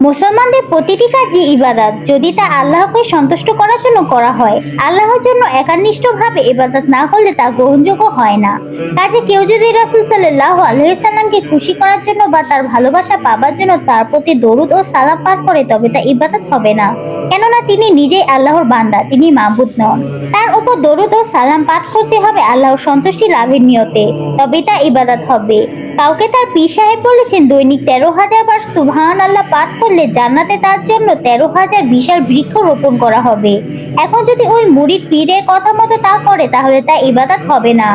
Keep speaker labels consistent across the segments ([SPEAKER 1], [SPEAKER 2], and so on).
[SPEAKER 1] মুসলমানদের প্রতিটি কাজই ইবাদত, যদি তা আল্লাহকে সন্তুষ্ট করার জন্য করা হয়। আল্লাহর জন্য একান্নিষ্ঠভাবে ইবাদত না করলে তা গ্রহণযোগ্য হয় না। কাজে কেউ যদি রাসূল সাল্লাল্লাহু আলাইহি সাল্লামকে খুশি করার জন্য বা তার ভালোবাসা পাবার জন্য তার প্রতি দরুদ ও সালাম পাঠ করে, তবে তা ইবাদত হবে না। কেননা তিনি নিজেই আল্লাহর বান্দা, তিনি মাবুদ নন। তার উপর দরুদ ও সালাম পাঠ করতে হবে আল্লাহর সন্তুষ্টি লাভের নিয়তে, তবে তা ইবাদত হবে। কাউকে তার পীর সাহেব বলেছেন দৈনিক 13,000 বার সুবহানাল্লাহ পাঠ করলে জান্নাতে তার জন্য 13,000 বিশাল বৃক্ষ রোপণ করা হবে। এখন যদি ওই মুরিদ পীরের কথা মতো তা করে, তাহলে তা ইবাদত হবে না।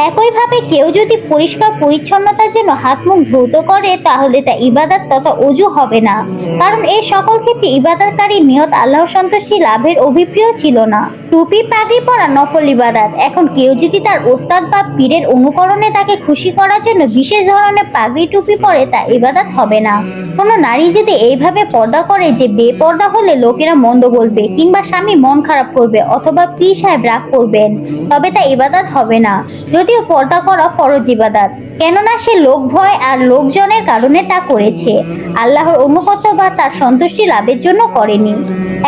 [SPEAKER 1] একইভাবে কেউ যদি পরিষ্কার পরিচ্ছন্নতার জন্য হাত মুখ ধৌত করে, তাহলে তা ইবাদত তথা ওযু হবে না, কারণ এই সকল ক্ষেত্রে ইবাদতকারী নিয়ত আল্লাহর সন্তুষ্টি লাভের অভিপ্রিয় ছিল না। টুপি পাগড়ি পরা নফল ইবাদত। এখন কেউ যদি তার ওস্তাদ বা পীরের অনুকরণে তাকে খুশি করার জন্য বিশেষ ধরনের পাগড়ি টুপি পরে, তা ইবাদত হবে না। কোনো নারী যদি এইভাবে পর্দা করে যে বেপর্দা হলে লোকেরা মন্দ বলবে, কিংবা স্বামী মন খারাপ করবে, অথবা পীর সাহেব রাগ করবেন, তবে তা ইবাদত হবে না, যদিও পর্দা করা ফরজ ইবাদত। কেননা সে লোক ভয় আর লোকজনের কারণে তা করেছে, আল্লাহর অনুগত বা তার সন্তুষ্টি লাভের জন্য করেনি।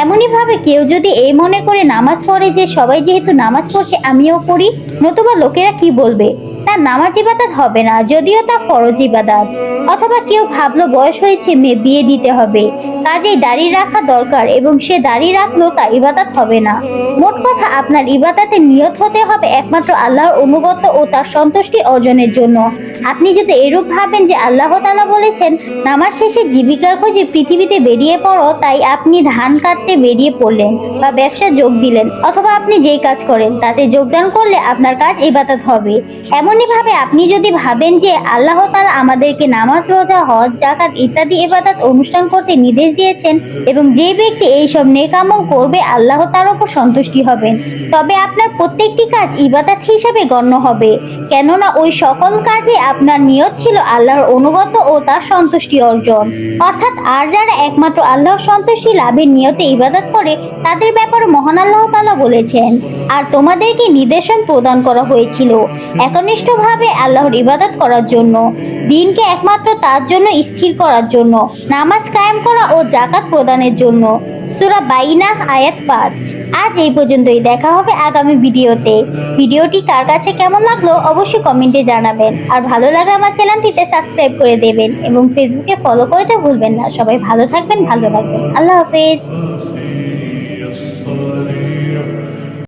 [SPEAKER 1] এমনই ভাবে কেউ যদি এই মনে করে নামাজ পড়ে যে সবাই যেহেতু নামাজ পড়ছে আমিও পড়ি, নতুবা লোকেরা কি বলবে, তার নামাজ ইবাদত হবে না, যদিও তা ফরজ ইবাদত। অথবা কেউ ভাবলো বয়স হয়েছে, মেয়ে বিয়ে দিতে হবে, কাজেই দাড়ি রাখা দরকার এবং সে দাড়ি রাখলো, তা ইবাদত হবে না। মোট কথা, আপনার ইবাদতের নিয়ত হতে হবে একমাত্র আল্লাহর অনুগত ও তার সন্তুষ্টি অর্জনের জন্য। আপনি যদি এরূপ ভাবেন যে আল্লাহ তাআলা বলেছেন নামাজ শেষে জীবিকার খোঁজে পৃথিবীতে বেরিয়ে পড়ো, তাই আপনি ধান কাটতে বেরিয়ে পড়লেন বা ব্যবসা যোগ দিলেন, অথবা আপনি যেই কাজ করেন তাতে যোগদান করলে আপনার কাজ ইবাদত হবে। এমনই ভাবে আপনি যদি ভাবেন যে আল্লাহ তাআলা আমাদেরকে নামাজ, রোজা, হজ, যাকাত ইত্যাদি ইবাদত অনুষ্ঠান করতে নির্দেশ দিয়েছেন এবং যে ব্যক্তি এইসব নেক আমল করবে আল্লাহ তার উপর সন্তুষ্টি হবেন, তবে আপনার প্রত্যেকটি কাজ ইবাদত হিসেবে গণ্য হবে। কেননা ওই সকল কাজে আপনার নিয়ত ছিল আল্লাহর অনুগত ও তার সন্তুষ্টি অর্জন। অর্থাৎ আর যারা একমাত্র আল্লাহর সন্তুষ্টি লাভের নিয়তে ইবাদত করে, তাদের ব্যাপারে মহান আল্লাহ তাআলা বলেছেন, আর তোমাদেরকে নির্দেশন প্রদান করা হয়েছিল একনিষ্ঠভাবে আল্লাহর ইবাদত করার জন্য, দিনকে একমাত্র তার জন্য স্থির করার জন্য, নামাজ কায়েম করা ও যাকাত প্রদানের জন্য। সূরা বাইনাহ আয়াত 5। আজ এই পর্যন্তই, দেখা হবে আগামী ভিডিওতে। ভিডিওটি কার কাছে কেমন লাগলো অবশ্যই কমেন্টে জানাবেন, আর ভালো লাগলে আমার চ্যানেলটিতে সাবস্ক্রাইব করে দেবেন এবং ফেসবুকে ফলো করতে ভুলবেন না। সবাই ভালো থাকবেন, ভালো রাখবেন। আল্লাহ হাফেজ।